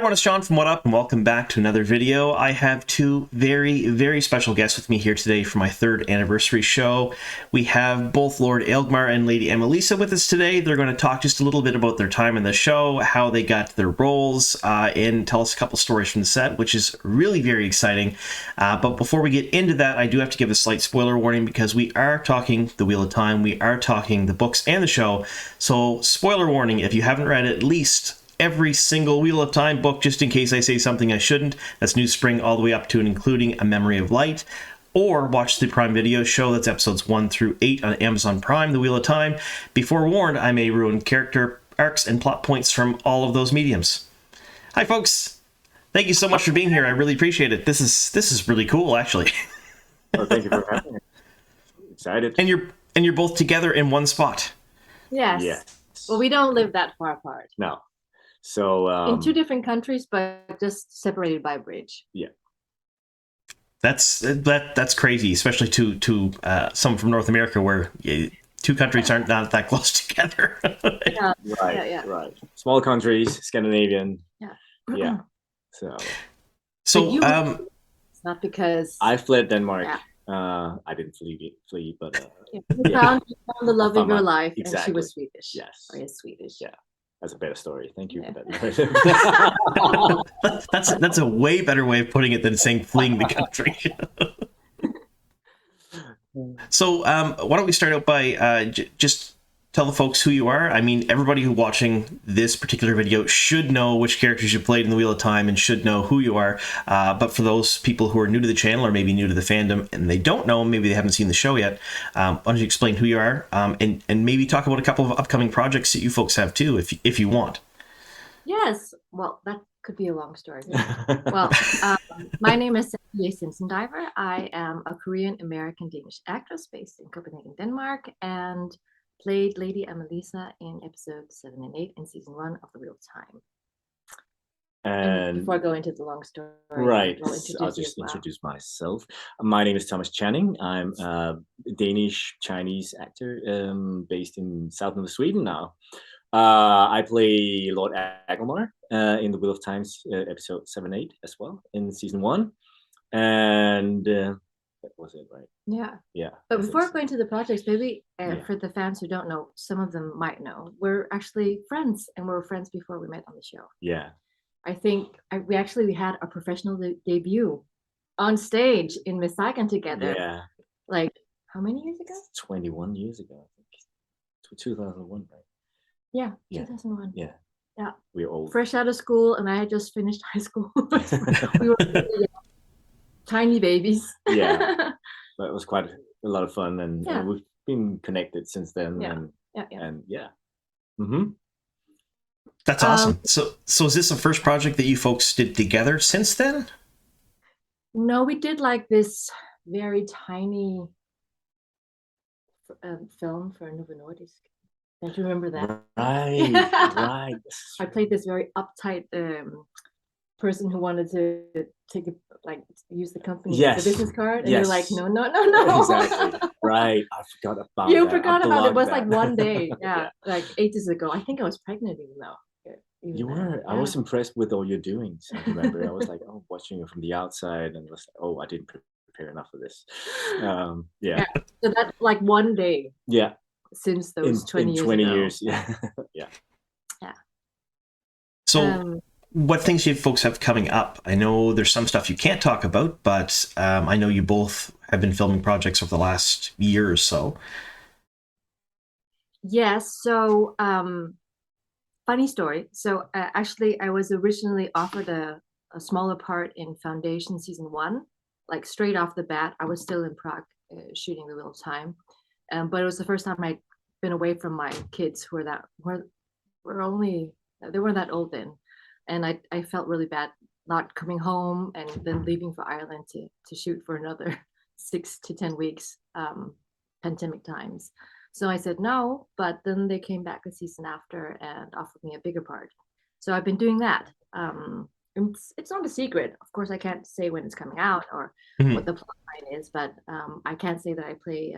everyone, it's John from What Up, and welcome back to another video. I have two very, very special guests with me here today for my 3rd anniversary show. We have both Lord Agelmar and Lady Amalisa with us today. They're going to talk just a little bit about their time in the show, how they got their roles, and tell us a couple stories from the set, which is really very exciting. But before we get into that, I do have to give a slight spoiler warning because we are talking The Wheel of Time, we are talking the books and the show. So, spoiler warning, if you haven't read at least every single Wheel of Time book, just in case I say something I shouldn't. That's New Spring all the way up to and including A Memory of Light. Or watch the Prime Video show, that's episodes 1 through 8 on Amazon Prime, The Wheel of Time. Be forewarned, I may ruin character arcs and plot points from all of those mediums. Hi folks! Thank you so much for being here, I really appreciate it. This is really cool, actually. Well, thank you for having me. Excited. And you're both together in one spot. Yes. Yes. Well, we don't live that far apart. No. So in 2 different countries, but just separated by a bridge. Yeah. That's crazy, especially to someone from North America, where 2 countries aren't not that close together. Yeah. Right. Small countries, Scandinavian. Yeah. Yeah. So it's not because I fled Denmark. Yeah. I didn't flee, but you found the love of your life, exactly. and she was Swedish. Yes. Or is Swedish. Yeah. That's a better story. Thank you for that. That's a way better way of putting it than saying fleeing the country. So why don't we start out by just tell the folks who you are. I mean, everybody who watching this particular video should know which characters you played in the Wheel of Time and should know who you are. But for those people who are new to the channel or maybe new to the fandom and they don't know, maybe they haven't seen the show yet, why don't you explain who you are and maybe talk about a couple of upcoming projects that you folks have too, if you want. Yes. Well, that could be a long story. Well, my name is Sencindiver. I am a Korean-American Danish actress based in Copenhagen, Denmark, and played Lady Amalisa in episodes 7 and 8 in season 1 of The Wheel of Time. And before I go into the long story, right, I'll just introduce myself. My name is Chaanhing. I'm a Danish Chinese actor based in southern Sweden now. I play Lord Agelmar in The Wheel of Time's episode 7 8 as well in season 1. And that was it, right? Yeah. But before going to the projects, maybe for the fans who don't know, some of them might know, we're actually friends, and we were friends before we met on the show. Yeah. I think we actually had a professional debut on stage in Miss Saigon together. Yeah. Like, how many years ago? 21 years ago, I think. 2001, right? Yeah, 2001. Yeah. We're old. Fresh out of school, and I had just finished high school. We were really tiny babies. Yeah. But it was quite a lot of fun, and we've been connected since then. And yeah. Mm-hmm. That's awesome. So is this the first project that you folks did together since then? No, we did like this very tiny film for Novo Nordisk. Don't you remember that? Right. I played this very uptight person who wanted to take use the company the business card, and you're like, no. Exactly. Right. I forgot about you that. forgot about it. It was like one day. Like ages ago. I think I was pregnant even though. You were. I was impressed with all you're doing. So I remember I was like, watching you from the outside, and was like, I didn't prepare enough for this. Yeah. So that's like one day. Yeah. Since those 20 years 20 ago. years. Yeah. Yeah. So what things you folks have coming up? I know there's some stuff you can't talk about, but I know you both have been filming projects over the last year or so. Yes. So funny story. So actually, I was originally offered a smaller part in Foundation season 1, like straight off the bat. I was still in Prague shooting The Wheel of Time, but it was the first time I'd been away from my kids, who they weren't that old then, and I felt really bad not coming home and then leaving for Ireland to shoot for another 6 to 10 weeks, pandemic times. So I said no, but then they came back a season after and offered me a bigger part. So I've been doing that. It's not a secret. Of course, I can't say when it's coming out or what the plot line is, but I can say that I play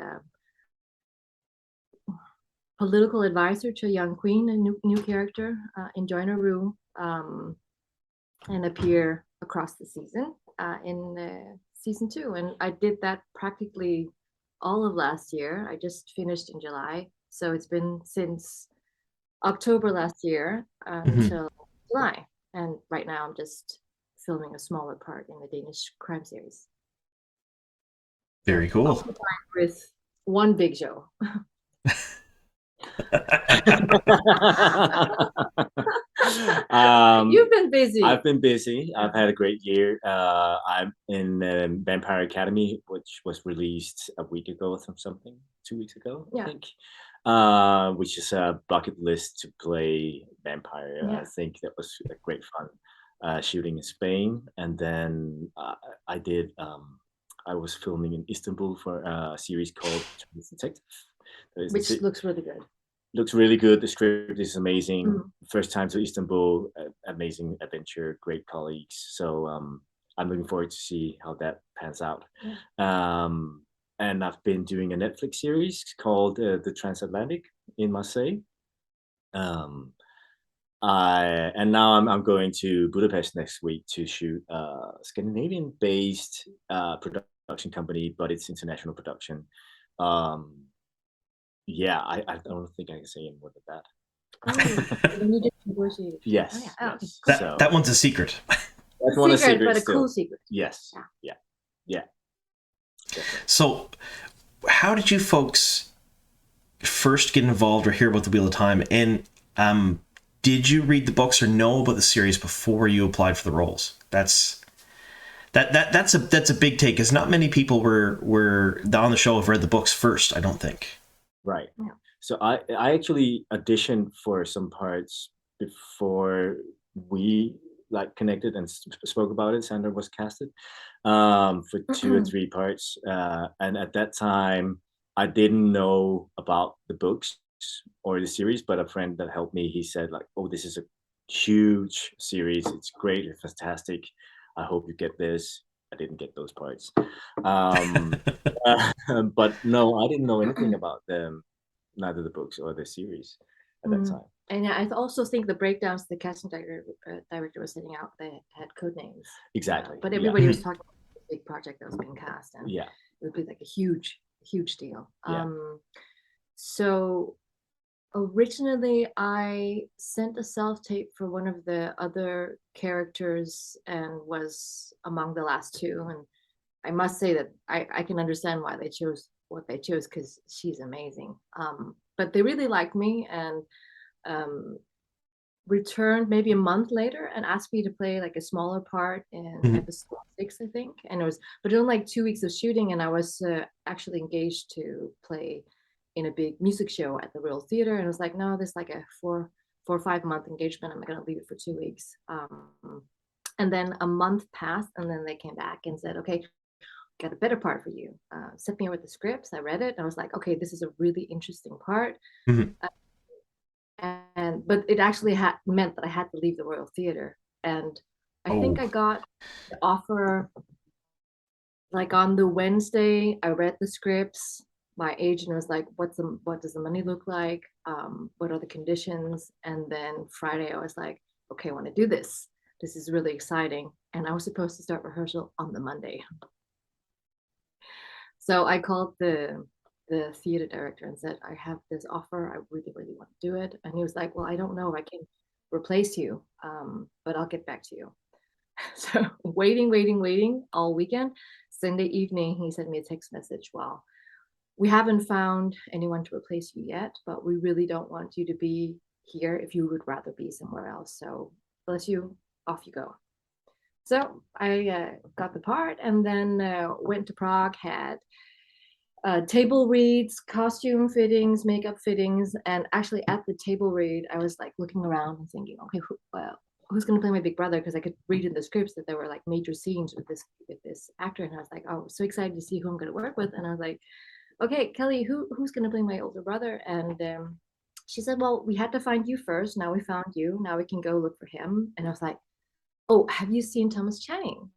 political advisor to a young queen, a new character in Joiner Rue. and appear across the season in season 2. And I did that practically all of last year. I just finished in July, so it's been since October last year until July. And right now I'm just filming a smaller part in the Danish crime series. Very cool. With one big show. You've been busy. I've been busy. I've had a great year. I'm in Vampire Academy, which was released a week ago or something, 2 weeks ago, I think. Which is a bucket list to play vampire. I think that was a great fun shooting in Spain. And then I was filming in Istanbul for a series called Detective. Which looks really good. Looks really good. The script is amazing. First time to Istanbul, amazing adventure, great colleagues. So I'm looking forward to see how that pans out. And I've been doing a Netflix series called The Transatlantic in Marseille. And now I'm going to Budapest next week to shoot a Scandinavian-based production company, but it's international production. Yeah, I don't think I can say any more than that. You just negotiated. Yes. That one's a secret. That's one a secret, but a still. cool secret. Yes. Yeah. So, how did you folks first get involved or hear about the Wheel of Time? And did you read the books or know about the series before you applied for the roles? That's a big take, because not many people were on the show have read the books first, I don't think. Right. Yeah. So I actually auditioned for some parts before we connected and spoke about it. Sandra was casted for 2 or 3 parts, and at that time I didn't know about the books or the series, but a friend that helped me, he said oh, this is a huge series, it's great, it's fantastic, I hope you get this. I didn't get those parts. But no, I didn't know anything about them, neither the books or the series at that time. And I also think the breakdowns the casting director was setting out, they had code names. Exactly. But everybody was talking about the big project that was being cast, and it would be like a huge deal. Yeah. So originally I sent a self-tape for one of the other characters and was among the last 2, and I must say that I can understand why they chose what they chose, because she's amazing. But they really liked me and returned maybe a month later and asked me to play a smaller part in episode 6, I think. And it was, but in 2 weeks of shooting, and I was actually engaged to play in a big music show at the Royal Theatre, and I was like, no, this is a 4 or 5 month engagement. I'm gonna leave it for 2 weeks. And then a month passed, and then they came back and said, okay, got a better part for you. Sent me with the scripts. I read it and I was like, okay, this is a really interesting part. But it actually meant that I had to leave the Royal Theatre, and I think I got the offer on the Wednesday. I read the scripts. My agent was like, what does the money look like? What are the conditions? And then Friday I was like, okay, I want to do this. This is really exciting. And I was supposed to start rehearsal on the Monday. So I called the theater director and said, I have this offer, I really want to do it. And he was like, well, I don't know if I can replace you, but I'll get back to you. So waiting all weekend. Sunday evening he sent me a text message, well, we haven't found anyone to replace you yet, but we really don't want you to be here if you would rather be somewhere else, so bless you, off you go. So I got the part, and then went to Prague, had table reads, costume fittings, makeup fittings, and actually at the table read, I was looking around and thinking, okay, who's going to play my big brother? Because I could read in the scripts that there were major scenes with this actor, and I was like, oh, so excited to see who I'm going to work with. And I was like, okay, Kelly, who's going to play my older brother? And she said, well, we had to find you first. Now we found you. Now we can go look for him. And I was like, oh, have you seen Thomas Chaanhing?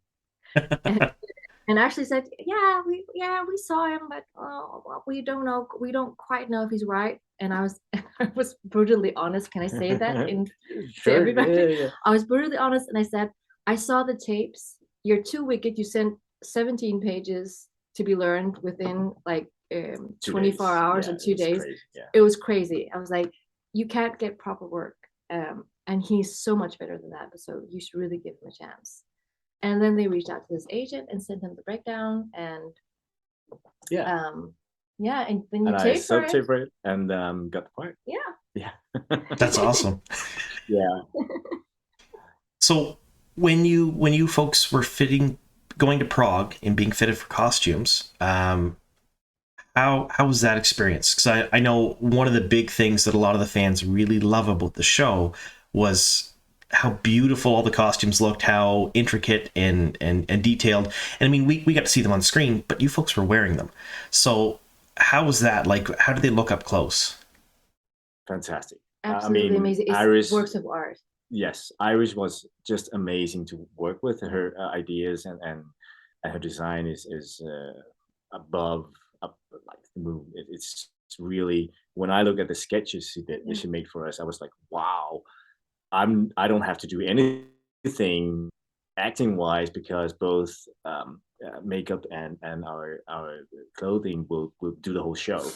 and actually said, yeah, we saw him, but well, we don't know. We don't quite know if he's right. And I was brutally honest. Can I say that to everybody? Yeah. I was brutally honest, and I said, I saw the tapes. You're too wicked. You sent 17 pages to be learned within like 24 hours or 2 days. It was crazy. I was like, you can't get proper work. And he's so much better than that. So you should really give him a chance. And then they reached out to his agent and sent him the breakdown. And and then you taped for it and got the part. Yeah. That's awesome. Yeah. So when you folks were going to Prague and being fitted for costumes, how was that experience? Because I know one of the big things that a lot of the fans really love about the show was how beautiful all the costumes looked, how intricate and detailed. And I mean, we got to see them on screen, but you folks were wearing them. So how was that? Like, how did they look up close? Fantastic. Absolutely amazing. It's Iris, works of art. Yes, Iris was just amazing to work with. Her ideas and her design is above like the moon. It's really, when I look at the sketches that she made for us, I was like, wow. I don't have to do anything acting wise, because both makeup and our clothing will do the whole show.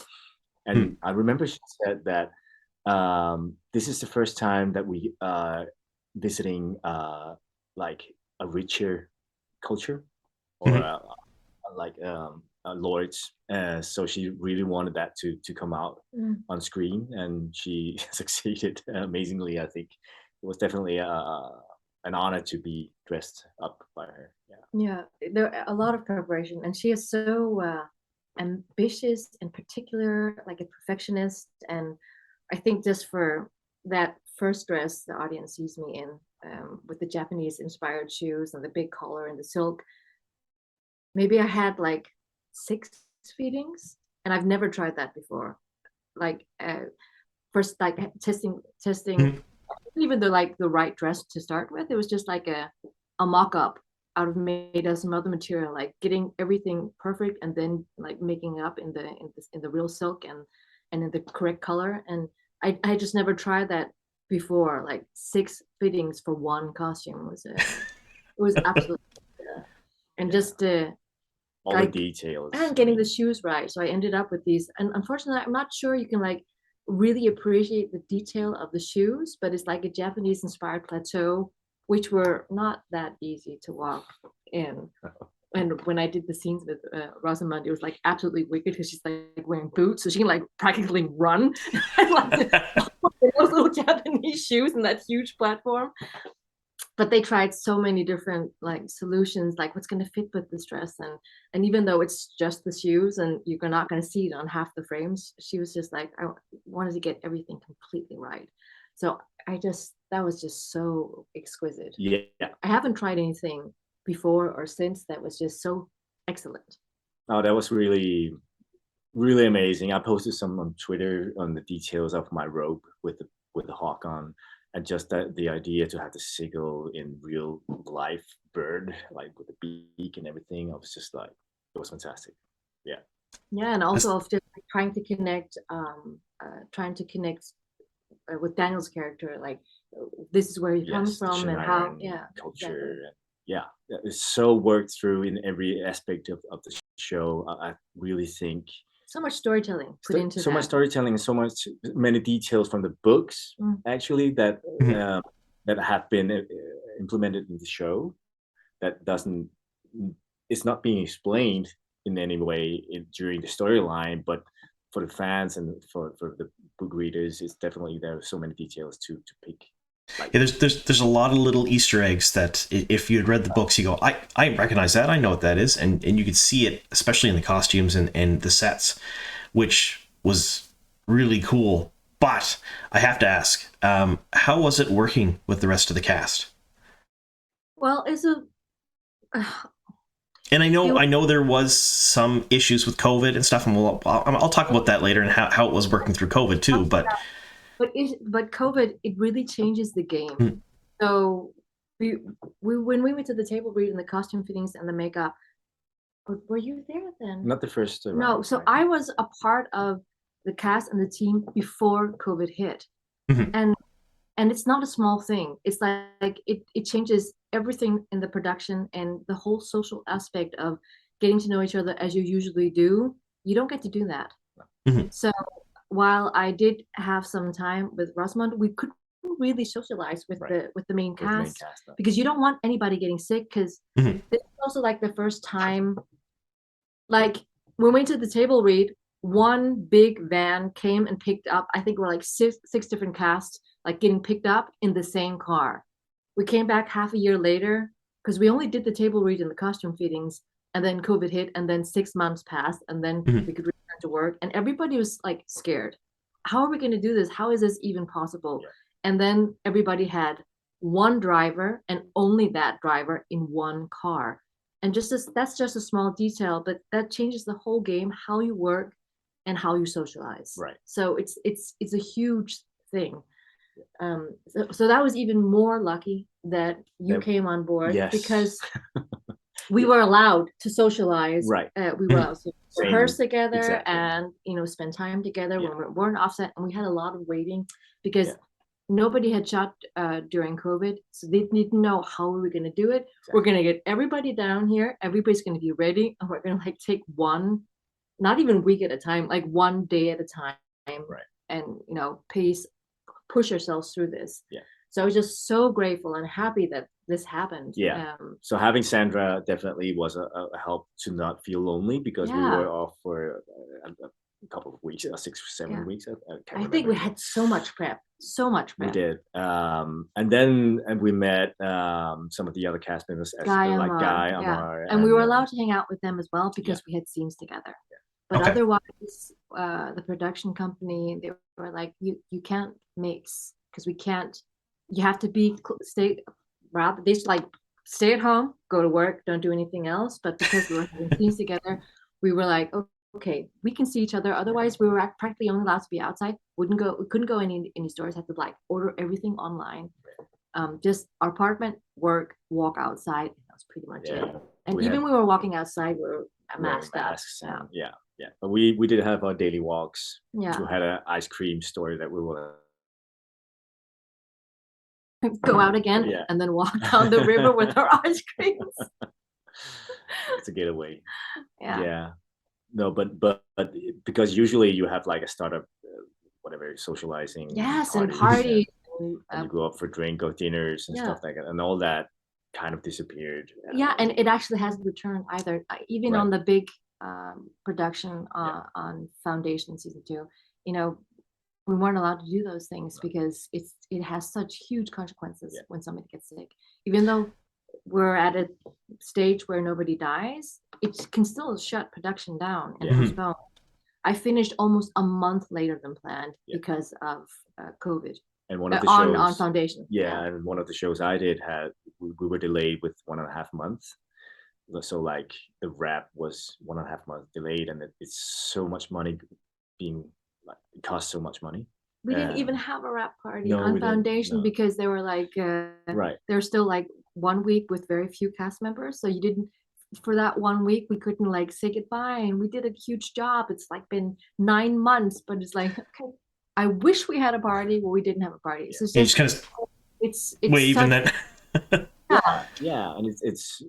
And I remember she said that this is the first time that we are visiting like a richer culture, or like lords. So she really wanted that to come out on screen, and she succeeded amazingly. I think it was definitely an honor to be dressed up by her. Yeah, there a lot of preparation, and she is so ambitious and particular, like a perfectionist. And I think just for that first dress the audience sees me in, with the Japanese inspired shoes and the big collar and the silk, maybe I had like 6 feedings, and I've never tried that before. Like first, like testing even the like the right dress to start with. It was just like a mock-up out of made of some other material, like getting everything perfect and then like making up in the real silk and in the correct color. And I just never tried that before. Like 6 fittings for one costume was it was absolutely and just all like, the details and getting the shoes right. So I ended up with these, and unfortunately I'm not sure you can like really appreciate the detail of the shoes, but it's like a Japanese inspired plateau, which were not that easy to walk in. And when I did the scenes with Rosamund, it was like absolutely wicked, because she's like wearing boots, so she can like practically run like, those little Japanese shoes and that huge platform. But they tried so many different like solutions, like what's going to fit with this dress, and even though it's just the shoes and you're not going to see it on half the frames, she was just like, I wanted to get everything completely right. So that was just so exquisite. Yeah, I haven't tried anything before or since that was just so excellent. Oh, that was really amazing. I posted some on Twitter on the details of my robe with the hawk on. And just the idea to have the seagull in real life bird, like with the beak and everything, I was just like, it was fantastic. Yeah. Yeah, and also of just like, trying to connect with Daniel's character, like this is where he comes from and how, culture. Exactly. Yeah, it's so worked through in every aspect of the show. I really think. So much storytelling put into so much storytelling and many details from the books actually that have been implemented in the show that it's not being explained in any way during the storyline, but for the fans and for the book readers, it's definitely, there are so many details to pick. Like, yeah, there's a lot of little Easter eggs that if you had read the books, you go, I recognize that, I know what that is, and you could see it, especially in the costumes and the sets, which was really cool. But I have to ask, how was it working with the rest of the cast? Well, and I know there was some issues with COVID and stuff, and I'll talk about that later and how it was working through COVID too, but. But COVID, it really changes the game. So we when we went to the table read and the costume fittings and the makeup, were you there then? Not the first round. No, so I was a part of the cast and the team before COVID hit. And And it's not a small thing. It's like it changes everything in the production, and the whole social aspect of getting to know each other as you usually do. You don't get to do that. Mm-hmm. So while I did have some time with Rosamund, we couldn't really socialize with the main cast, because you don't want anybody getting sick, because Mm-hmm. this is also like the first time, like when we went to the table read, one big van came and picked up, I think we're like six different casts, like getting picked up in the same car. We came back half a year later, because we only did the table read and the costume fittings, and then COVID hit, and then 6 months passed, and then Mm-hmm. we could return to work, and everybody was like scared. How are we going to do this? How is this even possible? Yeah. And then everybody had one driver, and only that driver in one car. And that's just a small detail, but that changes the whole game, how you work and how you socialize. Right. So it's a huge thing. So that was even more lucky that you came on board, yes. because we were allowed to socialize. Right. We were allowed to rehearse together, exactly. and spend time together when we weren't offset, and we had a lot of waiting, because nobody had shot during COVID, so they didn't know how we were going to do it. Exactly. We're going to get everybody down here, everybody's going to be ready, and we're going to like take one, not even week at a time, like one day at a time, and push ourselves through this. So I was just so grateful and happy that this happened. So having Sandra definitely was a help to not feel lonely, because we were off for a couple of weeks, 6 or 7 weeks. I think we had so much prep. We did. And then we met some of the other cast members, Guy, Amalisa, and we were allowed to hang out with them as well, because we had scenes together. But otherwise, the production company, they were like, you can't mix, because we can't. You have to stay at home, go to work, don't do anything else. But because we were having scenes together, we were like, okay, we can see each other. Otherwise, we were practically only allowed to be outside. We couldn't go any stores. Had to like order everything online. Just our apartment, work, walk outside. That was pretty much it. And when we were walking outside, we were masked up. But we did have our daily walks. We had an ice cream store that we were go out again and then walk down the river with our ice creams. It's a getaway. No, but because usually you have like a startup, whatever, socializing. And parties. And you go up for drink or dinners and stuff like that, and all that kind of disappeared. And it actually hasn't returned either. Even on the big production on Foundation season 2, we weren't allowed to do those things, because it has such huge consequences when somebody gets sick. Even though we're at a stage where nobody dies, it can still shut production down and postpone. I finished almost a month later than planned because of COVID. And one of the shows on Foundation. And one of the shows I did we were delayed with 1.5 months. So like the wrap was 1.5 months delayed, and it's so much money being. It costs so much money. We didn't even have a wrap party on Foundation because they were like, there's still like 1 week with very few cast members. So you didn't, for that 1 week, we couldn't like say goodbye. And we did a huge job. It's like been 9 months, but it's like, okay, I wish we had a party, but we didn't have a party. So it's kind of it's wave and then. And it's.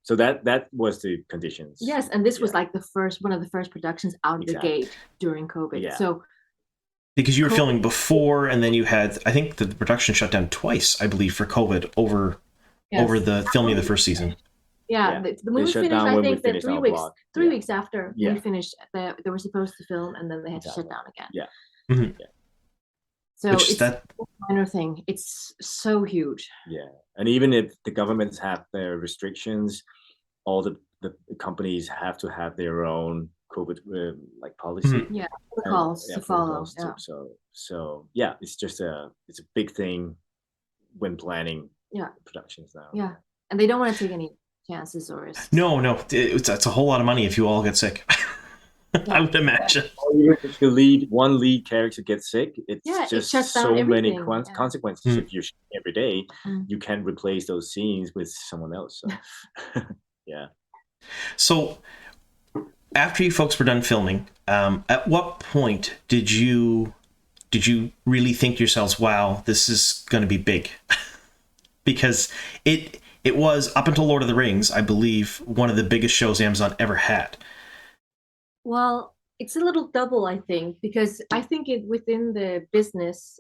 So that was the conditions. Yes, and this was like one of the first productions out of the gate during COVID. So because you were filming before, and then you had, I think the production shut down twice, I believe, for COVID over the filming of the first season. The movie finished, I think, that 3 weeks after we finished. They were supposed to film, and then they had to shut down again. So it's a minor thing. It's so huge. And even if the governments have their restrictions, all the companies have to have their own COVID policy. Protocols to follow. So it's just it's a big thing when planning productions now. And they don't want to take any chances or risks. No, it's a whole lot of money if you all get sick. I would imagine. If one lead character gets sick, it's just so many consequences. If you're shooting every day, you can't replace those scenes with someone else. So. So after you folks were done filming, at what point did you did you really think to yourselves, wow, this is going to be big? Because it was, up until Lord of the Rings, I believe, one of the biggest shows Amazon ever had. Well, it's a little double, I think, because I think within the business,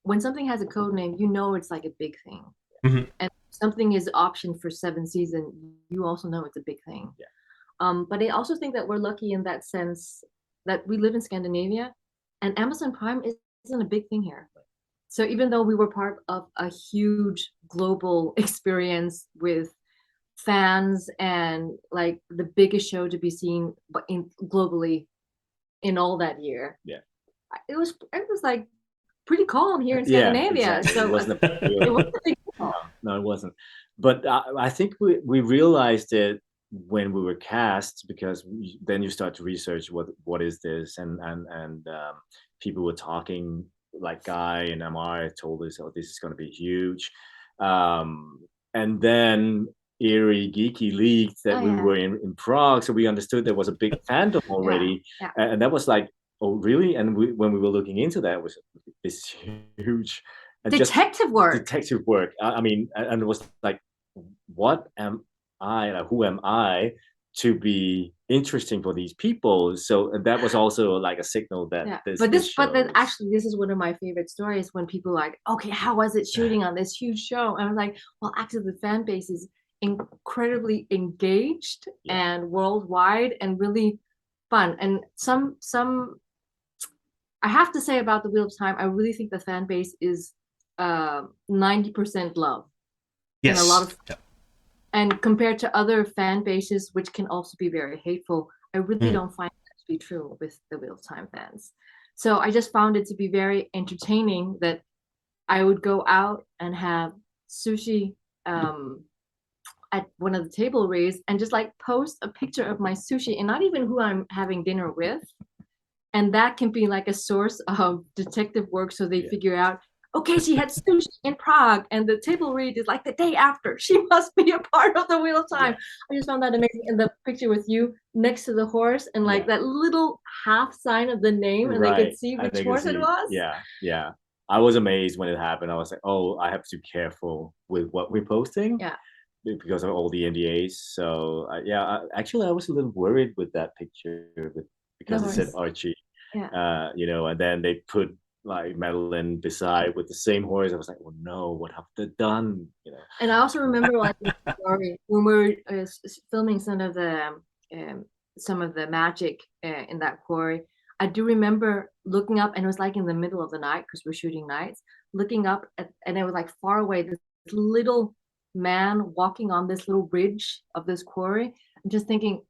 when something has a code name, you know it's like a big thing. Mm-hmm. And something is optioned for 7 seasons, you also know it's a big thing. Yeah. But I also think that we're lucky in that sense that we live in Scandinavia, and Amazon Prime isn't a big thing here. So even though we were part of a huge global experience with fans and like the biggest show to be seen globally in all that year, it was like pretty calm here in Scandinavia. Yeah, exactly. So it wasn't a big deal. No, it wasn't. But I think we realized it when we were cast, because then you start to research what is this, and people were talking, like Guy and Amar told us, oh, this is going to be huge. And then Eerie Geeky leaked that we were in Prague, so we understood there was a big fandom already. And that was like, oh, really? And when we were looking into that, it was this huge detective work. I mean, and it was like, what am I? Like, who am I to be interesting for these people? So that was also like a signal that but then actually, this is one of my favorite stories when people are like, okay, how was it shooting on this huge show? And I was like, well, actually, the fan base is incredibly engaged and worldwide and really fun. And some I have to say about the Wheel of Time, I really think the fan base is 90% love. Yes. And a lot of and compared to other fan bases, which can also be very hateful, I really don't find that to be true with the Wheel of Time fans. So I just found it to be very entertaining that I would go out and have sushi at one of the table reads and just like post a picture of my sushi and not even who I'm having dinner with. And that can be like a source of detective work. So they figure out, okay, she had sushi in Prague and the table read is like the day after. She must be a part of the Wheel of Time. I just found that amazing. And the picture with you next to the horse and like that little half sign of the name and they could see which horse it was. Yeah. I was amazed when it happened. I was like, oh, I have to be careful with what we're posting. Yeah. Because of all the NDAs. So actually I was a little worried with that picture because it said Archie. Yeah. And then they put like Madeline beside with the same horse. I was like, oh no, what have they done? And I also remember like when we were filming some of the magic in that quarry. I do remember looking up, and it was like in the middle of the night because we're shooting nights. Looking up, and it was like far away. This little man walking on this little bridge of this quarry. I'm just thinking,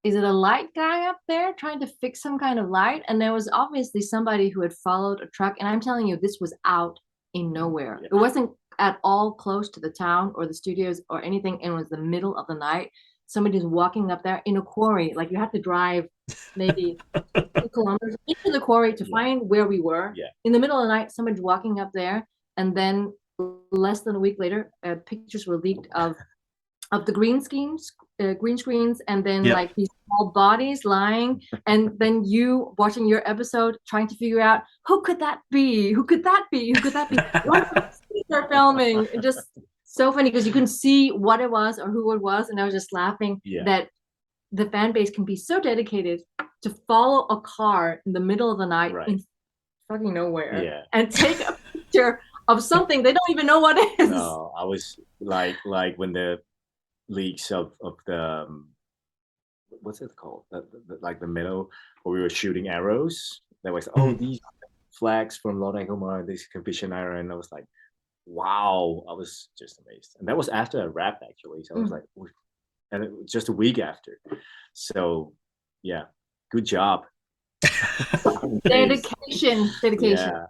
is it a light guy up there trying to fix some kind of light? And there was obviously somebody who had followed a truck. And I'm telling you, this was out in nowhere. It wasn't at all close to the town or the studios or anything. And it was the middle of the night. Somebody's walking up there in a quarry. Like you have to drive maybe 2 kilometers into the quarry to find where we were. In the middle of the night, somebody's walking up there. And then less than a week later, pictures were leaked of the green screens, and then like these small bodies lying, and then you watching your episode trying to figure out who could that be? Once we start filming, just so funny because you couldn't see what it was or who it was, and I was just laughing that the fan base can be so dedicated to follow a car in the middle of the night in fucking nowhere and take a picture of something they don't even know what it is. No, I was like when the leaks of the what's it called? Like the meadow where we were shooting arrows. There was these flags from Lord Agelmar, this can be Shannara, and I was like, wow, I was just amazed. And that was after I wrapped actually. So I was like, and it was just a week after. So yeah, good job. Dedication. Yeah.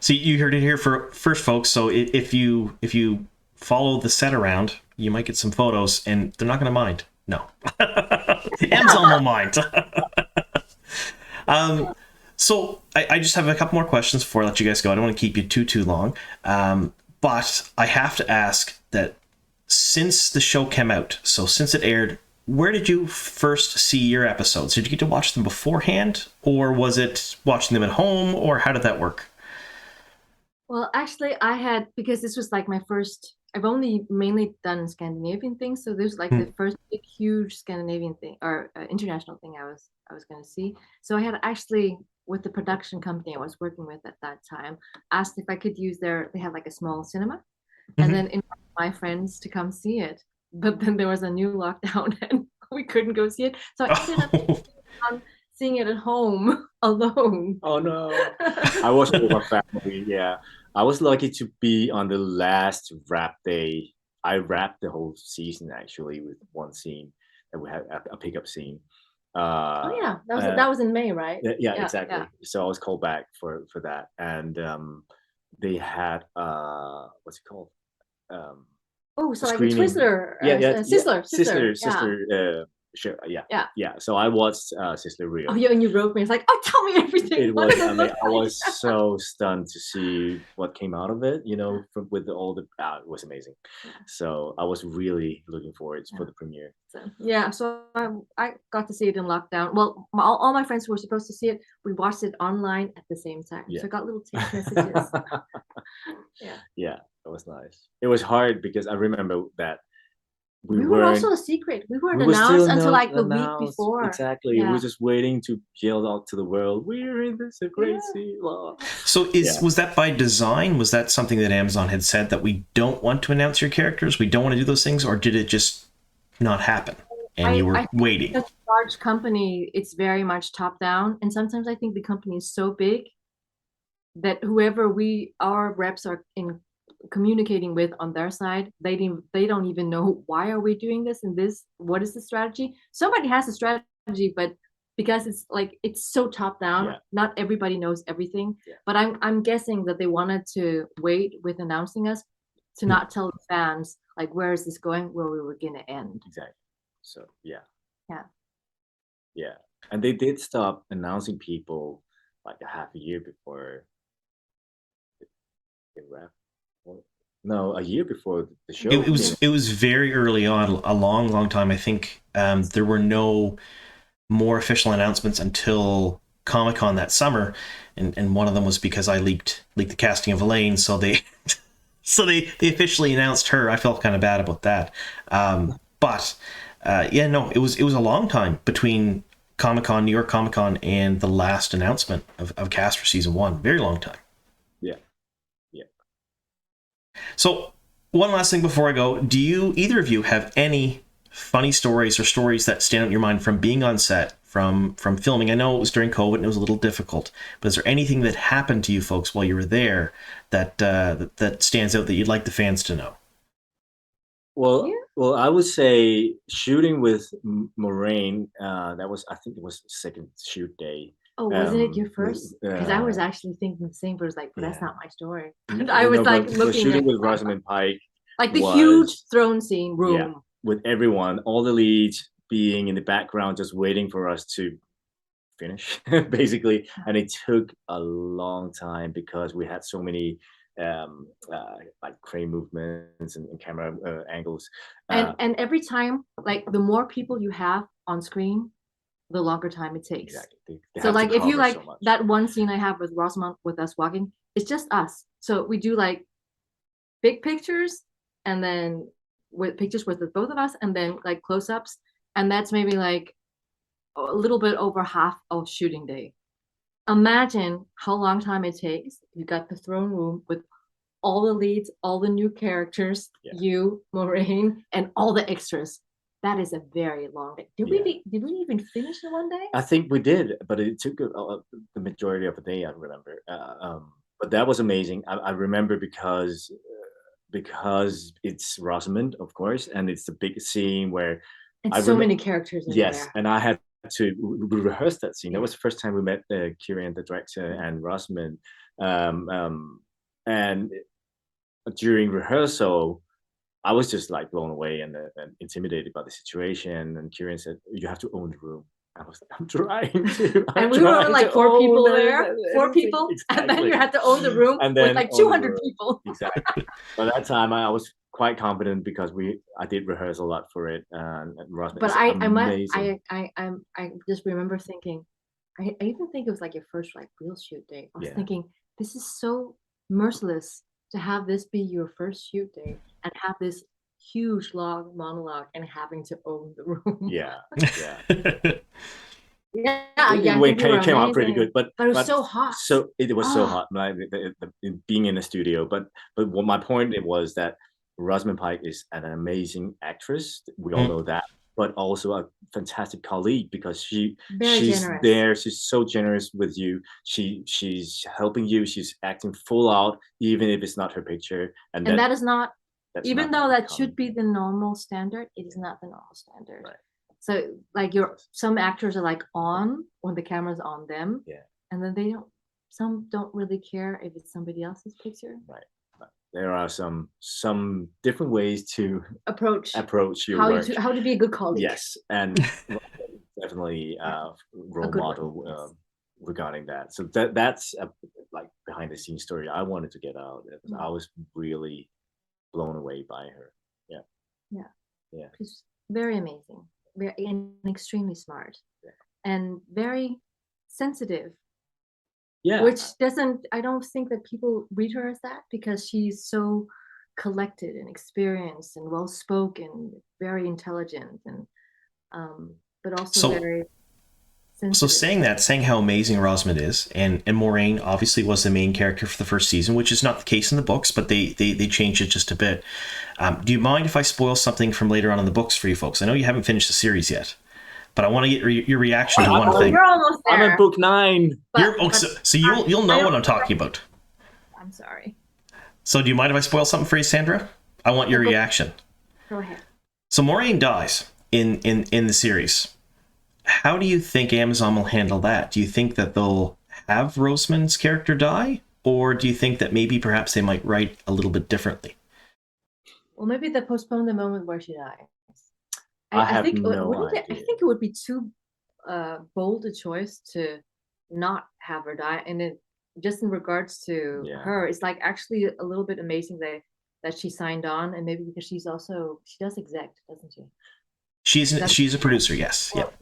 So you heard it here first, folks. So if you follow the set around, you might get some photos, and they're not going to mind. No, Amazon will mind. So I just have a couple more questions before I let you guys go. I don't want to keep you too long, but I have to ask that since the show came out, so since it aired, where did you first see your episodes? Did you get to watch them beforehand, or was it watching them at home, or how did that work? Well, actually, I had, because this was like my first, I've only mainly done Scandinavian things, so this was like the first big, huge Scandinavian thing or international thing I was going to see. So I had actually, with the production company I was working with at that time, asked if I could use they had like a small cinema, and then invited my friends to come see it. But then there was a new lockdown and we couldn't go see it, so I ended up seeing it at home alone. Oh no. I was with my family. Yeah, I was lucky to be on the last wrap day. I wrapped the whole season actually with one scene that we had a pickup scene. Oh yeah, that was in May, right? Yeah, exactly. Yeah. So I was called back for that, and they had what's it called? Oh, so like a Twizzler, sister. Sure, yeah. So I watched Sister Real. Oh yeah, and you wrote me. It's like, oh, tell me everything. It was. I mean, I was so stunned to see what came out of it. You know, with all the, it was amazing. So I was really looking forward for the premiere. So I got to see it in lockdown. Well, all my friends who were supposed to see it, we watched it online at the same time. So I got little text messages. Yeah, it was nice. It was hard because I remember that we were also a secret. We weren't announced until like the week before. Exactly. We were just waiting to yell out to the world, "We're in this great scene." So was that by design? Was that something that Amazon had said, that we don't want to announce your characters, we don't want to do those things, or did it just not happen and you were waiting? As a large company, it's very much top down, and sometimes I think the company is so big that whoever our reps are in communicating with on their side, they don't even know why are we doing this and this, what is the strategy. Somebody has a strategy, but because it's so top down, not everybody knows everything. But I'm guessing that they wanted to wait with announcing us to not tell the fans like, where is this going, where we were gonna end. Exactly. So and they did stop announcing people like a half a year before they wrapped. No, a year before the show. It was very early on, a long time. I think there were no more official announcements until Comic-Con that summer, and one of them was because I leaked the casting of Elaine, so they they officially announced her. I felt kind of bad about that, but it was a long time between Comic-Con, New York Comic-Con, and the last announcement of cast for season 1. Very long time. So one last thing before I go, do either of you have any funny stories or stories that stand out in your mind from being on set, from filming? I know it was during COVID and it was a little difficult, but is there anything that happened to you folks while you were there that that stands out that you'd like the fans to know? Well, I would say shooting with Moraine, that was, I think it was the second shoot day. Oh, wasn't it your first? Because I was actually thinking the same, but I was like, that's not my story. I was looking shooting with Rosamund Pike, like the huge throne scene room, with everyone, all the leads being in the background, just waiting for us to finish, basically. And it took a long time because we had so many like crane movements and camera angles. And every time, like the more people you have on screen, the longer time it takes. Exactly. So like if you like that one scene I have with Rosamund with us walking, it's just us. So we do like big pictures and then with pictures with the both of us and then like close-ups, and that's maybe like a little bit over half of shooting day. Imagine how long time it takes. You got the throne room with all the leads, all the new characters, you, Moraine, and all the extras. That is a very long day. Did we even finish in one day? I think we did, but it took the majority of the day, I remember. But that was amazing. I remember because it's Rosamund, of course, and it's the big scene where so many characters in there. And I had to rehearse that scene. That was the first time we met Kieran, the director, and Rosamund. And during rehearsal, I was just like blown away and intimidated by the situation. And Kieran said, "You have to own the room." I was like, "I'm trying to." And we were like 4 people there, 4 people, and then you had to own the room with like 200 people. Exactly. By that time, I was quite confident because I did rehearse a lot for it. But I just remember thinking, I even think it was like your first like real shoot day. I was thinking, this is so merciless to have this be your first shoot day and have this huge long monologue and having to own the room. Yeah. It came out pretty good, but it was so hot. So it was so hot, like, being in the studio. But what my point it was that Rosamund Pike is an amazing actress. We all know that, but also a fantastic colleague because she's generous. there. She's so generous with you. She's helping you. She's acting full out, even if it's not her picture. And that is not. Even though that common. should be the normal standard, it is not the normal standard. Right. So like some actors are like on when the camera's on them, and then some don't really care if it's somebody else's picture. Right. There are some different ways to approach your work. How to be a good colleague. Yes, and definitely role model regarding that. So that's a like behind the scenes story I wanted to get out. I was really blown away by her. Yeah. She's very amazing, and extremely smart, and very sensitive. Yeah. Which I don't think that people read her as that because she's so collected and experienced and well spoken, very intelligent, and but also very sensitive. So saying how amazing Rosamund is, and Moiraine obviously was the main character for the first season, which is not the case in the books, but they changed it just a bit. Do you mind if I spoil something from later on in the books for you folks? I know you haven't finished the series yet, but I want to get your reaction to one thing. You're almost there. I'm at book 9. So you'll know what I'm talking about. I'm sorry. So do you mind if I spoil something for you, Sandra? I want your reaction. Go ahead. So Moiraine dies in the series. How do you think Amazon will handle that? Do you think that they'll have Rosamund's character die? Or do you think that maybe perhaps they might write a little bit differently? Well, maybe they postpone the moment where she dies. I think it would be too bold a choice to not have her die. And then just in regards to her, it's like actually a little bit amazing that she signed on, and maybe because she does exec, doesn't she? She's a producer, yes. Well,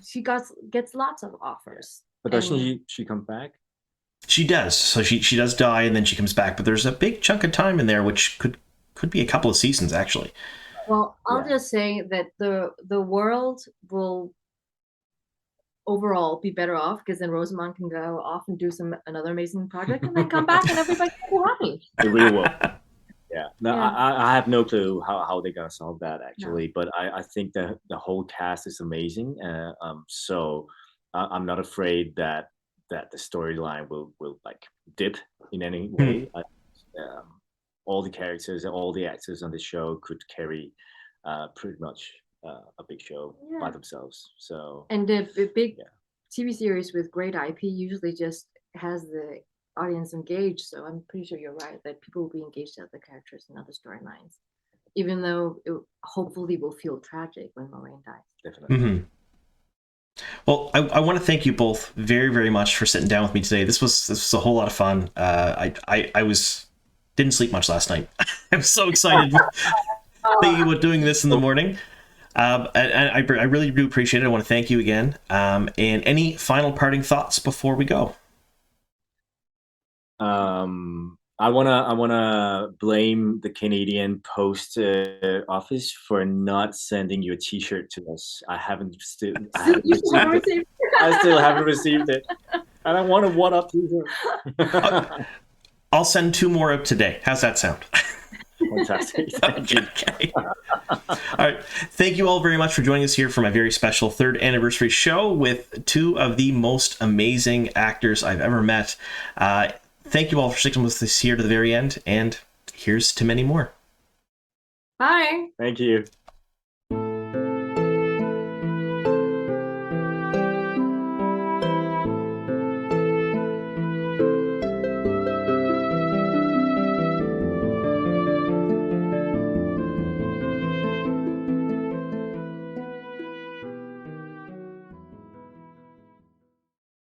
she gets lots of offers. But doesn't she come back? She does. So she does die and then she comes back, but there's a big chunk of time in there which could be a couple of seasons actually. Well, I'll just say that the world will overall be better off because then Rosamund can go off and do another amazing project and then come back and everybody's happy. It really will. Yeah. No, I have no clue how they're gonna solve that actually, but I think the whole cast is amazing. So I'm not afraid that the storyline will like dip in any way. All the characters and all the actors on the show could carry pretty much a big show by themselves. So and the big TV series with great IP usually just has the audience engaged. So I'm pretty sure you're right that people will be engaged at the characters and other storylines, even though it hopefully will feel tragic when Moiraine dies. Definitely. Mm-hmm. Well, I want to thank you both very, very much for sitting down with me today. This was a whole lot of fun. I didn't sleep much last night. I'm so excited thinking about doing this in the morning. And I really do appreciate it. I want to thank you again. And any final parting thoughts before we go? I wanna blame the Canadian Post office for not sending you a T-shirt to us. I still haven't received it, and I want a one-up T-shirt. I'll send 2 more out today. How's that sound? Fantastic. Thank you. Okay. All right. Thank you all very much for joining us here for my very special 3rd anniversary show with 2 of the most amazing actors I've ever met. Thank you all for sticking with us here to the very end, and here's to many more. Bye. Thank you.